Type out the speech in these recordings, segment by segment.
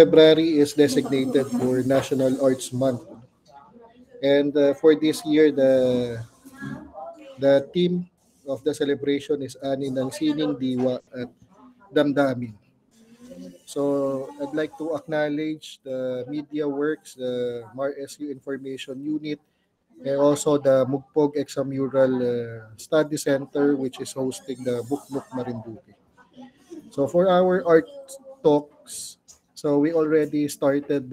February is designated for National Arts Month. And for this year, the theme of the celebration is Ani ng Sining Diwa at Damdamin. So I'd like to acknowledge the Media Works, the MARSU Information Unit, and also the Mugpog Extramural Study Center, which is hosting the Bukbuk Marinduque. So for our art talks, so we already started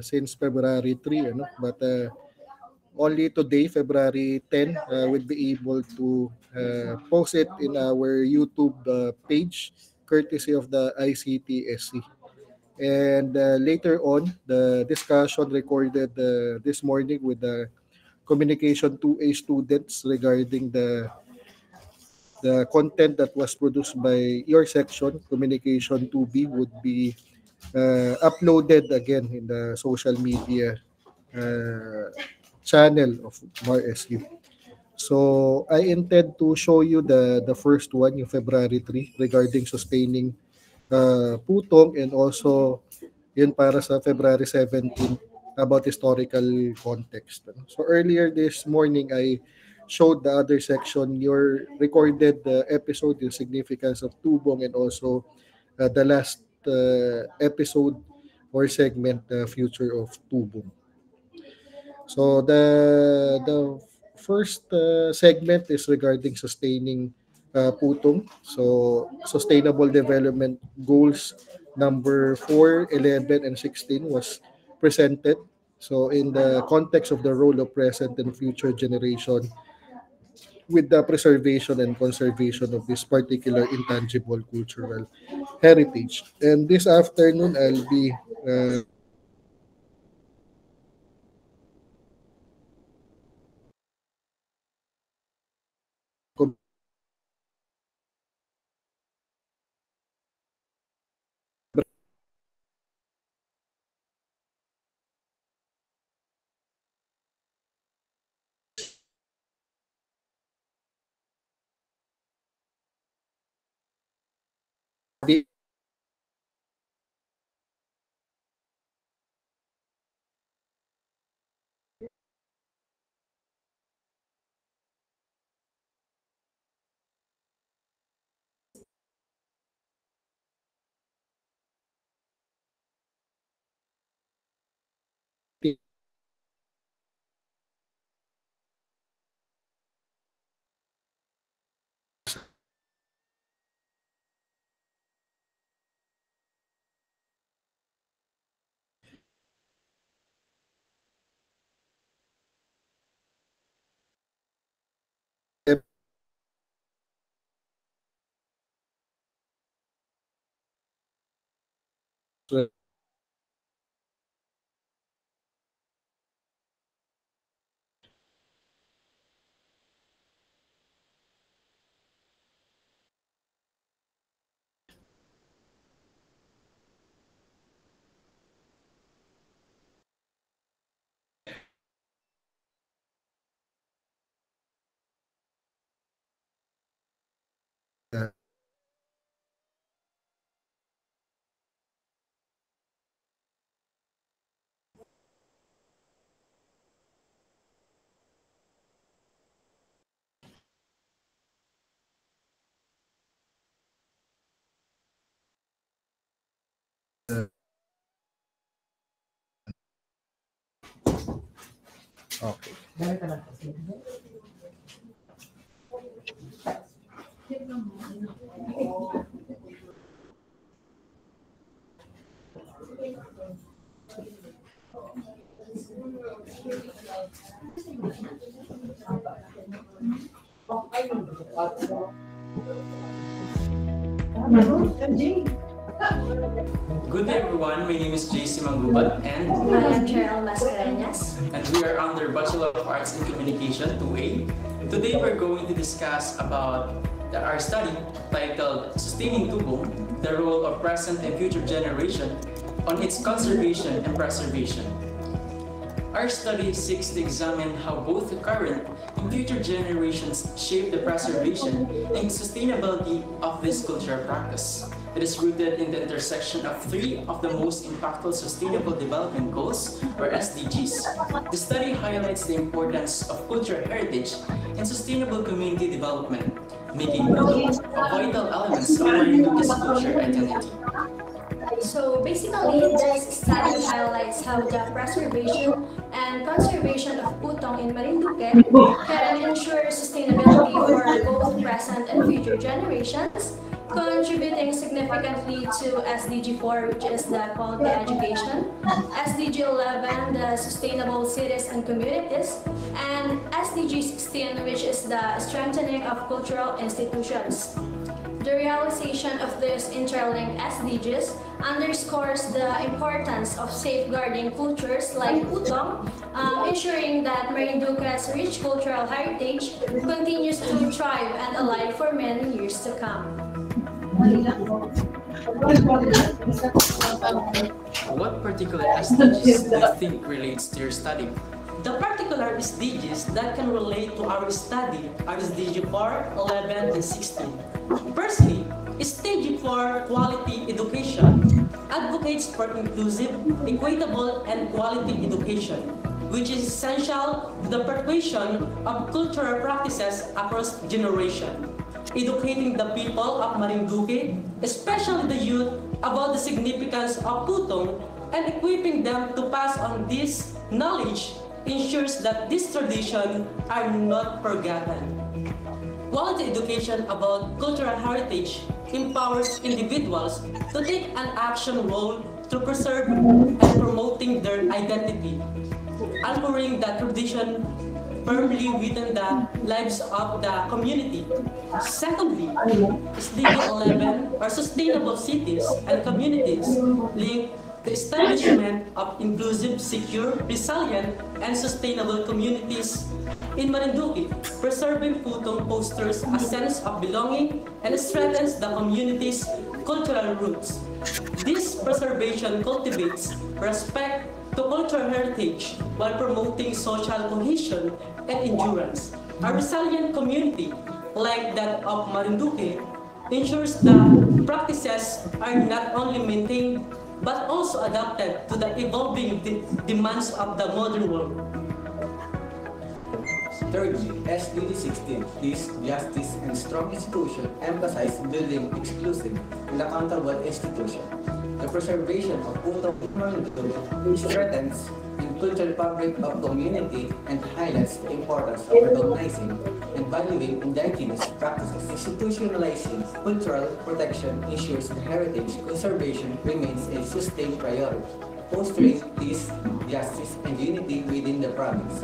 since February 3, ano? But only today, February 10, we'll be able to post it in our YouTube page, courtesy of the ICTSC. And later on, the discussion recorded this morning with the Communication 2A students regarding the content that was produced by your section, Communication 2B, would be uploaded again in the social media uh, channel of MARSU. So I intend to show you the first one, yung February 3, regarding sustaining putong, and also yun para sa February 17 about historical context. So earlier this morning, I showed the other section your recorded episode, yung significance of tubong, and also the last episode or segment, the future of tubong. So the first segment is regarding sustaining putong. So sustainable development goals number 4, 11, and 16 was presented. So in the context of the role of present and future generation with the preservation and conservation of this particular intangible cultural heritage. And this afternoon, I'll be okay. Good day everyone, my name is JC Manggubat and I am Cheryl Mascareñas. and we are under Bachelor of Arts in Communication 2A. Today we're going to discuss about our study titled Sustaining Tubong, the role of present and future generation on its conservation and preservation. Our study seeks to examine how both the current and future generations shape the preservation and sustainability of this cultural practice. It is rooted in the intersection of three of the most impactful Sustainable Development Goals, or SDGs. The study highlights the importance of cultural heritage and sustainable community development, making both vital elements of Marinduque's culture identity. So basically, this study highlights how the preservation and conservation of Putong in Marinduque can ensure sustainability for both present and future generations, contributing significantly to SDG 4, which is the quality education, SDG 11, the sustainable cities and communities, and SDG 16, which is the strengthening of cultural institutions. The realization of these interlinked SDGs underscores the importance of safeguarding cultures like Putong, ensuring that Marinduque's rich cultural heritage continues to thrive and alive for many years to come. What particular SDGs do you think relates to your study? The particular SDGs that can relate to our study are SDG 4, 11, and 16. Firstly, SDG 4 Quality Education advocates for inclusive, equitable, and quality education, which is essential to the perpetuation of cultural practices across generations. Educating the people of Marinduque, especially the youth, about the significance of Putong and equipping them to pass on this knowledge ensures that these traditions are not forgotten. Quality education about cultural heritage empowers individuals to take an action role to preserve and promoting their identity, anchoring the tradition firmly within the lives of the community. Secondly, SDG 11 or sustainable cities and communities link the establishment of inclusive, secure, resilient, and sustainable communities in Marinduque. Preserving Putong fosters a sense of belonging and strengthens the community's cultural roots. This preservation cultivates respect to cultural heritage while promoting social cohesion and endurance. A resilient community like that of Marinduque ensures that practices are not only maintained but also adapted to the evolving demands of the modern world. Thirdly, SDG 16, Peace, Justice, and Strong Institution emphasize building exclusive and accountable institutions. The preservation of Putong strengthens the cultural fabric of community and highlights the importance of recognizing and valuing indigenous practices. Institutionalizing cultural protection ensures the heritage conservation remains a sustained priority, fostering peace, justice, and unity within the province.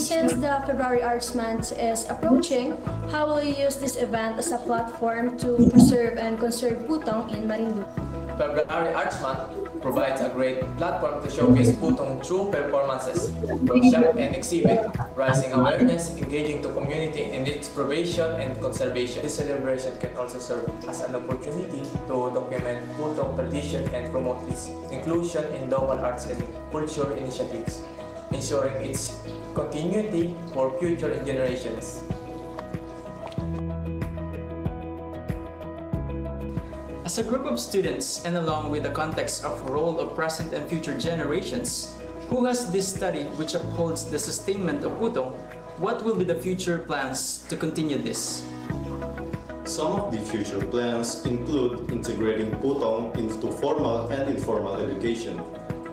Since the February Arts Month is approaching, how will you use this event as a platform to preserve and conserve Putong in Marinduque? February Arts Month provides a great platform to showcase Putong through performances, workshop, and exhibit, raising awareness, engaging the community in its preservation and conservation. This celebration can also serve as an opportunity to document Putong tradition and promote its inclusion in local arts and culture initiatives, ensuring its continuity for future generations. As a group of students and along with the context of role of present and future generations, who has this study which upholds the sustainment of Putong, what will be the future plans to continue this? Some of the future plans include integrating Putong into formal and informal education,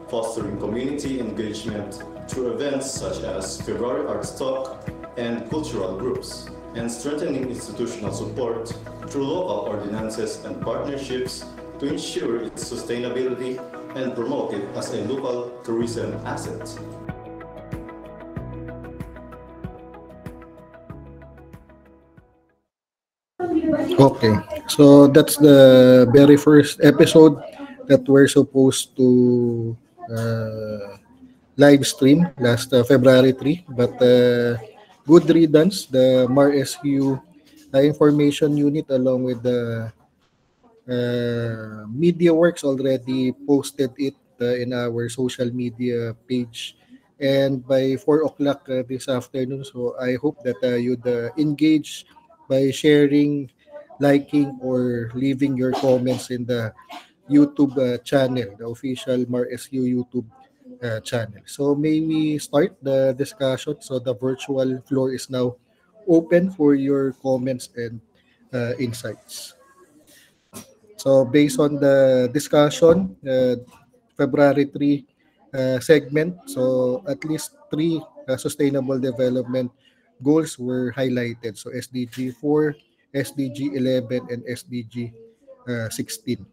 fostering community engagement through events such as February Arts Talk and cultural groups, and strengthening institutional support through local ordinances and partnerships to ensure its sustainability and promote it as a local tourism asset. Okay, so that's the very first episode that we're supposed to live stream last February 3, but good riddance, the MARSU information unit along with the Media Works already posted it in our social media page and by 4 o'clock this afternoon. So I hope that you'd engage by sharing, liking, or leaving your comments in the YouTube channel, the official MarSU YouTube channel. So may we start the discussion? So the virtual floor is now open for your comments and insights. So based on the discussion, February 3 segment, so at least three sustainable development goals were highlighted. So SDG 4, SDG 11, and SDG 16.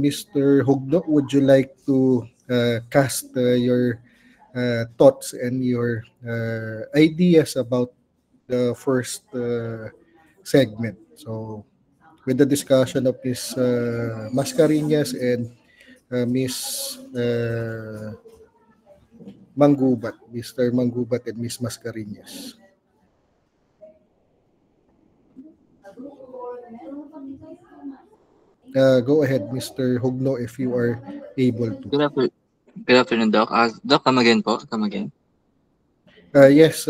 Mr. Hugno, would you like to cast your thoughts and your ideas about the first segment? So with the discussion of Ms. Mascarenhas and Ms. Manggubat, Mr. Manggubat and Ms. Mascarenhas. Go ahead, Mr. Hugno, if you are able to. Good afternoon, Doc. Doc, come again po. Come again. Yes,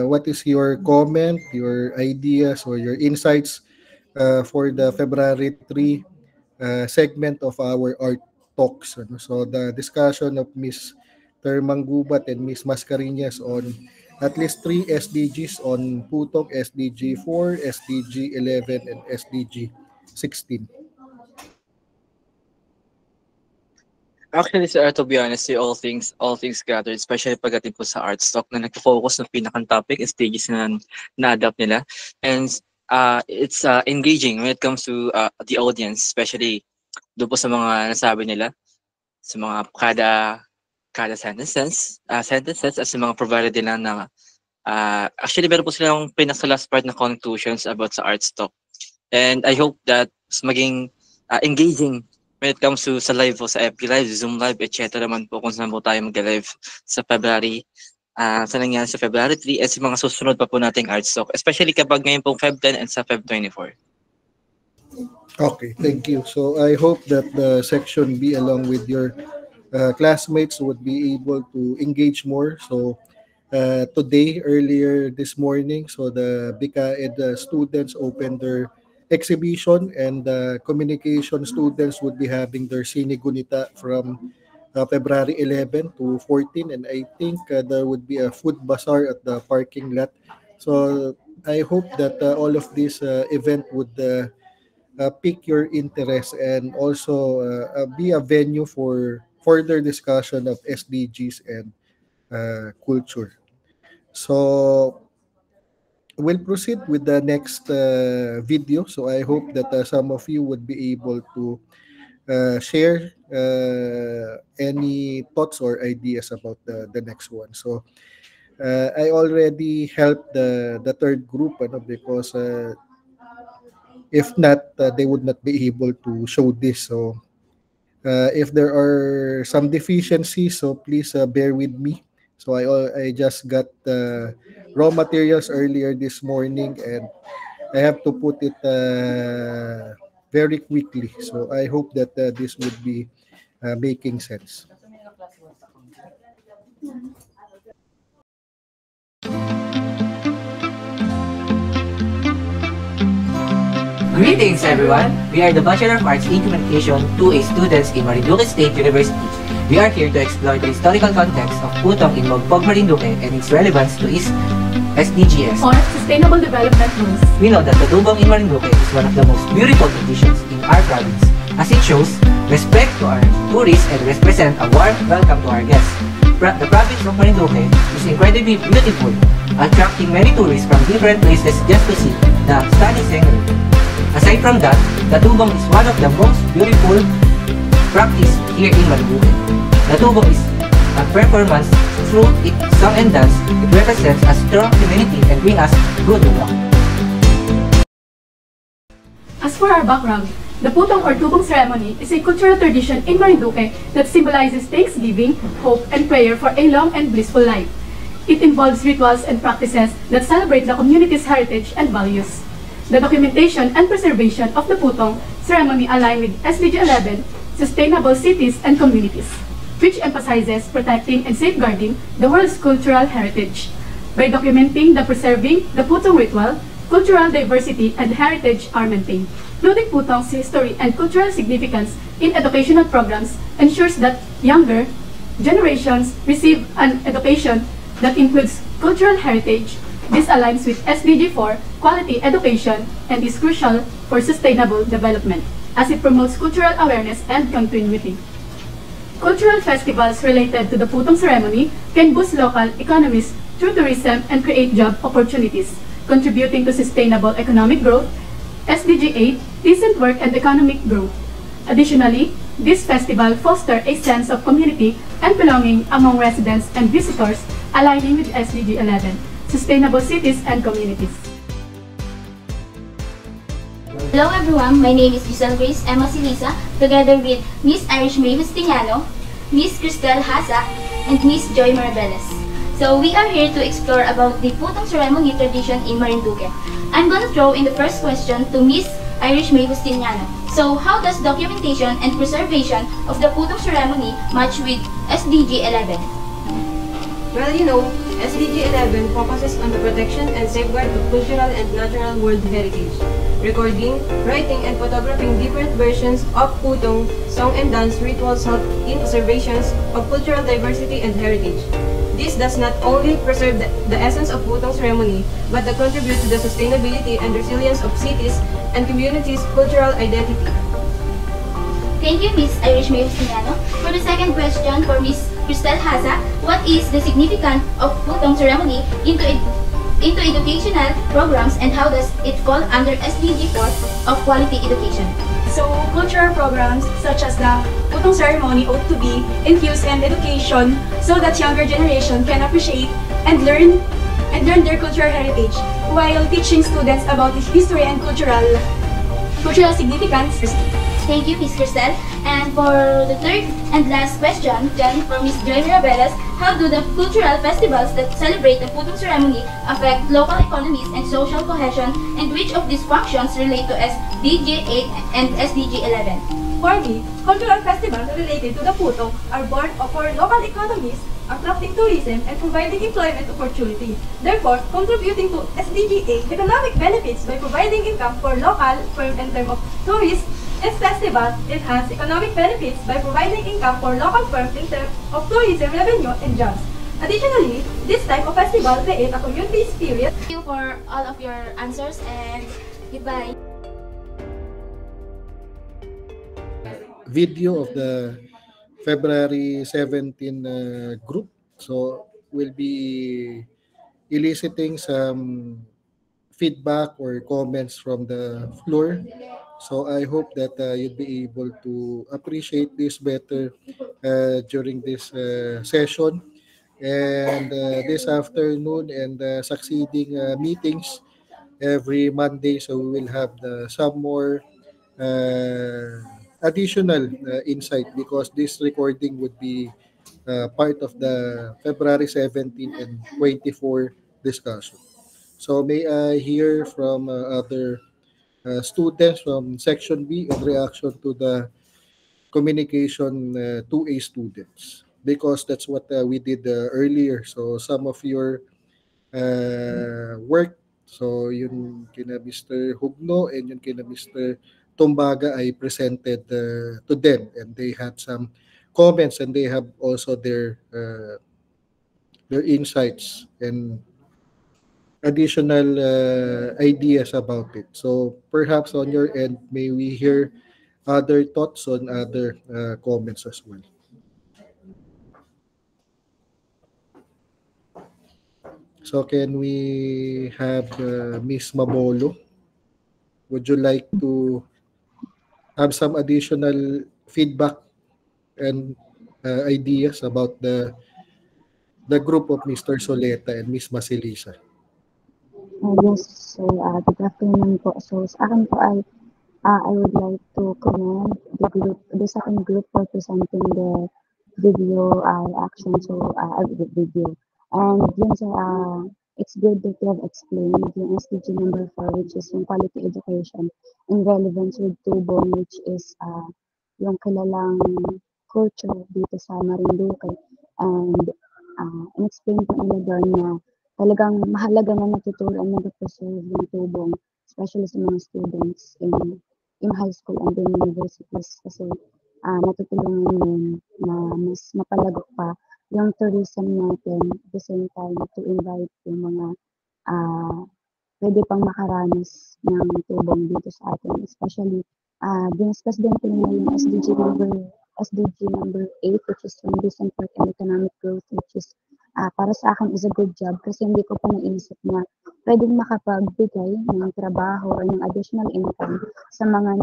what is your comment, your ideas, or your insights for the February 3 segment of our art talks? So the discussion of Ms. Manggubat and Ms. Mascarenhas on at least 3 SDGs on Putong, SDG 4, SDG 11, and SDG 16. Actually, sir, to be honest, all things gathered, especially pagdating po sa art stock na nag-focus ng pinakang topic, stages na na-adapt nila. And it's engaging when it comes to the audience, especially doon po sa mga nasabi nila, sa mga kada sentences at sa mga provided nila na actually meron po silang pinasa last part na conclusions about sa art stock. And I hope that maging engaging when it comes to sa live po, sa FB Live, Zoom Live, etc. naman po kung saan po tayo mag-live sa February, sa nangyari sa February 3 at sa mga susunod pa po nating art stock, especially kapag ngayon pong Feb 10 and sa Feb 24. Okay, thank you. So I hope that the section B along with your classmates would be able to engage more. So today, earlier this morning, so the BICAED students opened their exhibition, and the communication students would be having their Sinigunita from February 11 to 14, and I think there would be a food bazaar at the parking lot. So I hope that all of this event would pique your interest and also be a venue for further discussion of SDGs and culture. So we'll proceed with the next video. So I hope that some of you would be able to share any thoughts or ideas about the next one. So I already helped the third group because if not, they would not be able to show this. So if there are some deficiencies, so please bear with me. So I just got raw materials earlier this morning, and I have to put it very quickly. So I hope that this would be making sense. Greetings everyone! We are the Bachelor of Arts in Communication 2A students in Marinduque State University. We are here to explore the historical context of Putong in Mogpog, Marinduque and its relevance to its SDGs or Sustainable Development Goals. We know that the Tubong in Marinduque is one of the most beautiful traditions in our province, as it shows respect to our tourists and represents a warm welcome to our guests. The province of Marinduque is incredibly beautiful, attracting many tourists from different places just to see the stunning scenery. Aside from that, the Tubong is one of the most beautiful practice here in Marinduque. The Tubong is a performance through its song and dance. It represents a strong community and brings us good luck. As for our background, the Putong or Tubong ceremony is a cultural tradition in Marinduque that symbolizes thanksgiving, hope, and prayer for a long and blissful life. It involves rituals and practices that celebrate the community's heritage and values. The documentation and preservation of the Putong ceremony align with SDG 11, Sustainable Cities and Communities, which emphasizes protecting and safeguarding the world's cultural heritage. By documenting the preserving the Putong ritual, cultural diversity and heritage are maintained. Including Putong's history and cultural significance in educational programs ensures that younger generations receive an education that includes cultural heritage. This aligns with SDG 4, quality education, and is crucial for sustainable development, as it promotes cultural awareness and continuity. Cultural festivals related to the Putong ceremony can boost local economies through tourism and create job opportunities, contributing to sustainable economic growth. SDG 8, decent work and economic growth. Additionally, this festival fosters a sense of community and belonging among residents and visitors, aligning with SDG 11, sustainable cities and communities. Hello everyone, my name is Giselle Grace Emma Silisa, together with Miss Irish May Justiniano, Miss Cristel Haza, and Miss Joy Marabeles. So we are here to explore about the Putong ceremony tradition in Marinduque. I'm gonna throw in the first question to Miss Irish May Justiniano. So how does documentation and preservation of the Putong ceremony match with SDG 11? Well, you know, SDG 11 focuses on the protection and safeguard of cultural and natural world heritage, recording, writing, and photographing different versions of Putong song and dance rituals help in preservations of cultural diversity and heritage. This does not only preserve the essence of Putong ceremony, but contribute to the sustainability and resilience of cities and communities' cultural identity. Thank you, Miss Irish May Justiniano. For the second question for Miss Cristel Haza, what is the significance of Putong ceremony into educational programs and how does it fall under SDG 4 of quality education? So, cultural programs such as the Putong ceremony ought to be infused in education so that younger generation can appreciate and learn their cultural heritage while teaching students about its history and cultural significance. Thank you, Ms. Cristel. And for the third and last question, then for Ms. Joy Mirabeles, how do the cultural festivals that celebrate the Putong ceremony affect local economies and social cohesion, and which of these functions relate to SDG 8 and SDG 11? For me, cultural festivals related to the Putong are born of our local economies, attracting tourism and providing employment opportunity, therefore contributing to SDG 8 economic benefits by providing income for local firms in terms of tourists. This festival enhances economic benefits by providing income for local firms in terms of tourism revenue and jobs. Additionally, this type of festival creates a community spirit. Thank you for all of your answers and goodbye. Video of the February 17 group. So we'll be eliciting some feedback or comments from the floor. So I hope that you'll be able to appreciate this better during this session. And this afternoon and succeeding meetings every Monday. So we will have some more additional insight because this recording would be part of the February 17 and 24 discussion. So may I hear from other students from Section B in reaction to the communication 2A students because that's what we did earlier. So some of your work, so yun kina Mr. Hugno and yun kina Mr. Tumbaga I presented to them and they had some comments and they have also their insights and additional ideas about it. So perhaps on your end, may we hear other thoughts on other comments as well. So can we have Miss Mabolo? Would you like to have some additional feedback and ideas about the group of Mr. Soleta and Miss Masilisa? Yes, so good afternoon po. So sa akin po ay I would like to commend the second group for presenting the video reaction to the video. And yun sir, it's good that you have explained yung SDG number 4 which is yung quality education in relevance with Tubong which is yung kilalang culture dito sa Marinduque and in-explain po nila doon na talagang mahalaga na natuturuan na preserve yung tubong, especially sa mga students in high school and in universities kasi natutulungan yun na mas mapalago pa yung tourism natin at the same time to invite yung mga pwede pang makaranas ng tubong dito sa atin. Especially, diniscuss din po yung SDG number 8 which is yung decent work and economic growth which is para sa akin is a good job kasi hindi ko pa naisip na pwedeng makapagbigay ng trabaho o ng additional income sa mga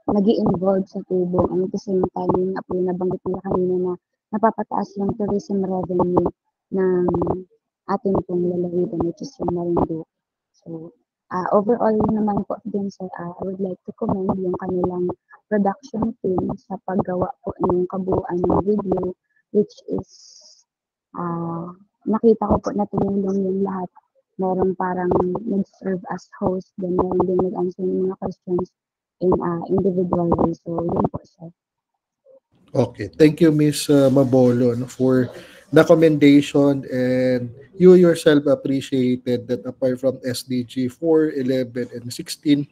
nag-i-involve sa tubong and at the same time yung nabanggit nila kanina na napapataas yung tourism revenue ng ating pong lalawigan which is yung Marinduque. So, overall naman po din sir, I would like to commend yung kanilang production team sa paggawa po ng kabuuan ng video which is nakita ko po na tumulong yung lahat. Meron parang nag-serve as host, then meron din nag-answer ng mga questions in individual way. So, yun po sir. Okay, thank you Miss Mabolo for the commendation, and you yourself appreciated that apart from SDG 4, 11, and 16,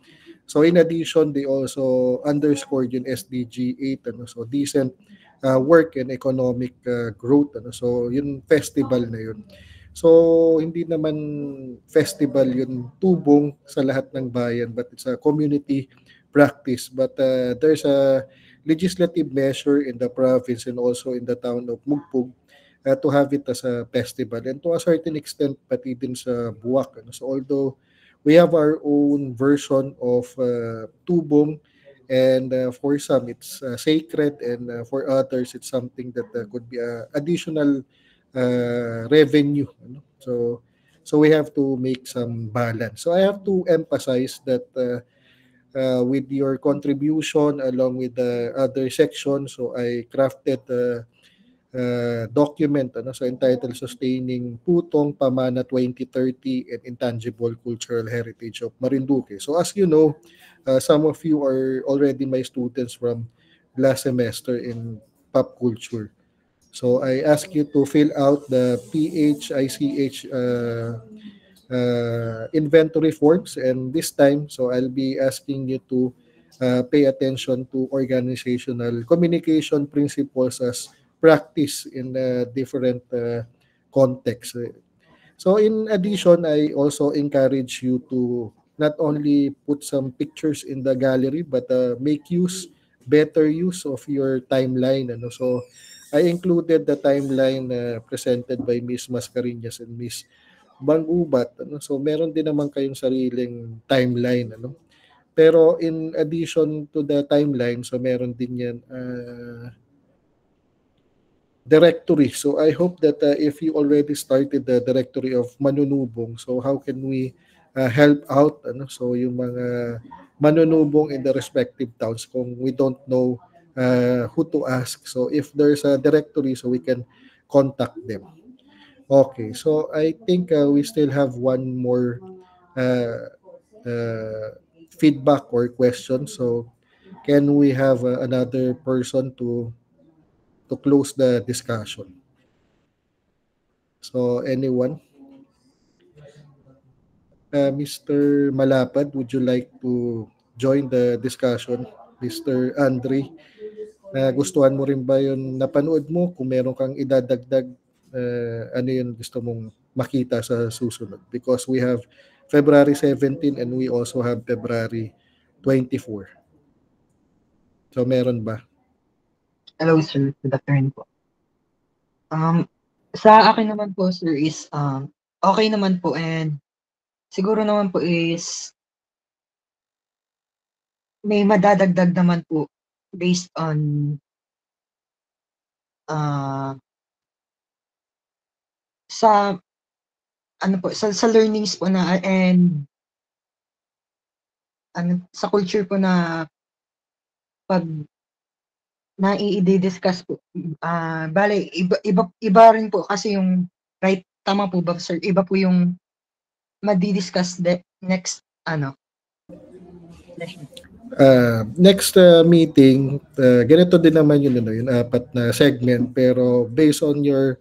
so in addition, they also underscored yung SDG 8, so decent work and economic growth. So yung festival na yun. So hindi naman festival yun tubong sa lahat ng bayan, but it's a community practice. But there's a legislative measure in the province and also in the town of Mugpug to have it as a festival, and to a certain extent pati din sa Buwak. So although we have our own version of tubong, and for some it's sacred, and for others it's something that could be additional revenue. So we have to make some balance. So I have to emphasize that with your contribution along with the other sections, so I crafted document so entitled Sustaining Putong Pamana 2030 and Intangible Cultural Heritage of Marinduque. So as you know, some of you are already my students from last semester in pop culture. So I ask you to fill out the PHICH inventory forms, and this time so I'll be asking you to pay attention to organizational communication principles as practice in different contexts. So in addition, I also encourage you to not only put some pictures in the gallery, but make better use of your timeline. So I included the timeline presented by Ms. Mascareñas and Ms. Bangubat. So meron din naman kayong sariling timeline. Pero in addition to the timeline, so meron din yan directory. So I hope that if you already started the directory of manunubong, so how can we help out so yung mga manunubong in the respective towns kung we don't know who to ask. So if there's a directory, so we can contact them. Okay, so I think we still have one more feedback or question. So can we have another person to close the discussion? So anyone? Mr. Malapad, would you like to join the discussion? Mr. Andre, gustuhan mo rin ba yun napanood mo? Kung meron kang idadagdag, ano yun gusto mong makita sa susunod? Because we have February 17 and we also have February 24. So meron ba? Hello sir, good afternoon po. Sa akin naman po sir is okay naman po, and siguro naman po is may madadagdag naman po based on sa ano po sa learnings po na and sa culture po na pag i-discuss po. Bale, iba rin po kasi yung right, tama po ba sir? Iba po yung madi-discuss next next meeting, ganito din naman yun, yung apat na segment, pero based on your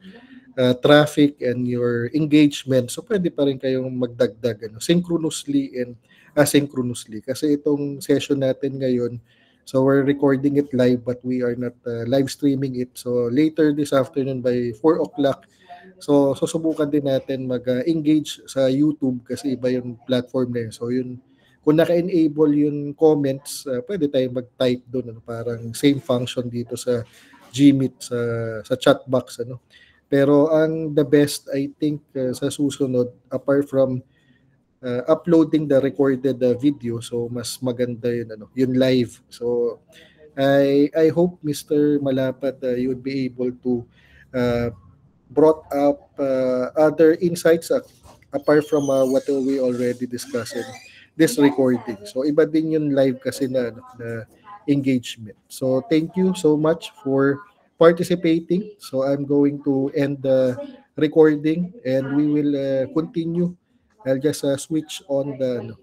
traffic and your engagement, so pwede pa rin kayong magdagdag synchronously and asynchronously. Kasi itong session natin ngayon, so we're recording it live but we are not live streaming it. So later this afternoon by 4 o'clock, so susubukan din natin mag-engage sa YouTube kasi iba yung platform na yun. So yun, kung naka-enable yung comments, pwede tayong mag-type doon, parang same function dito sa Gmeet, sa chat box. Pero ang the best, I think, sa susunod, apart from uploading the recorded video, so mas maganda yun live. So I hope, Mr. Malapad, you would be able to brought up other insights apart from what we already discussed in this recording. So iba din yung live kasi na engagement. So thank you so much for participating. So I'm going to end the recording and we will continue. I'll just switch on the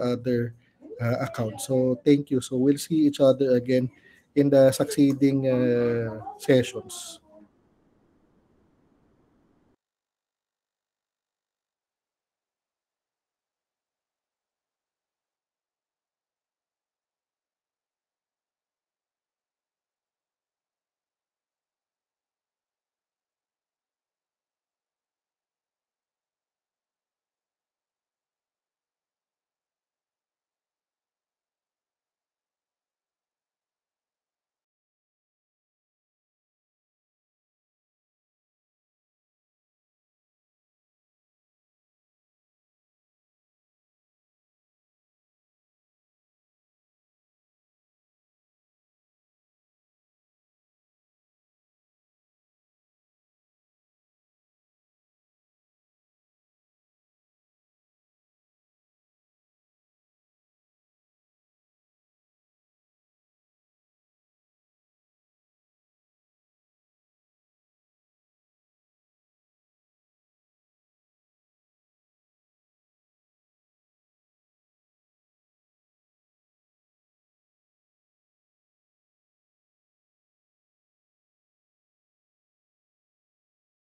other account. So thank you. So we'll see each other again in the succeeding sessions.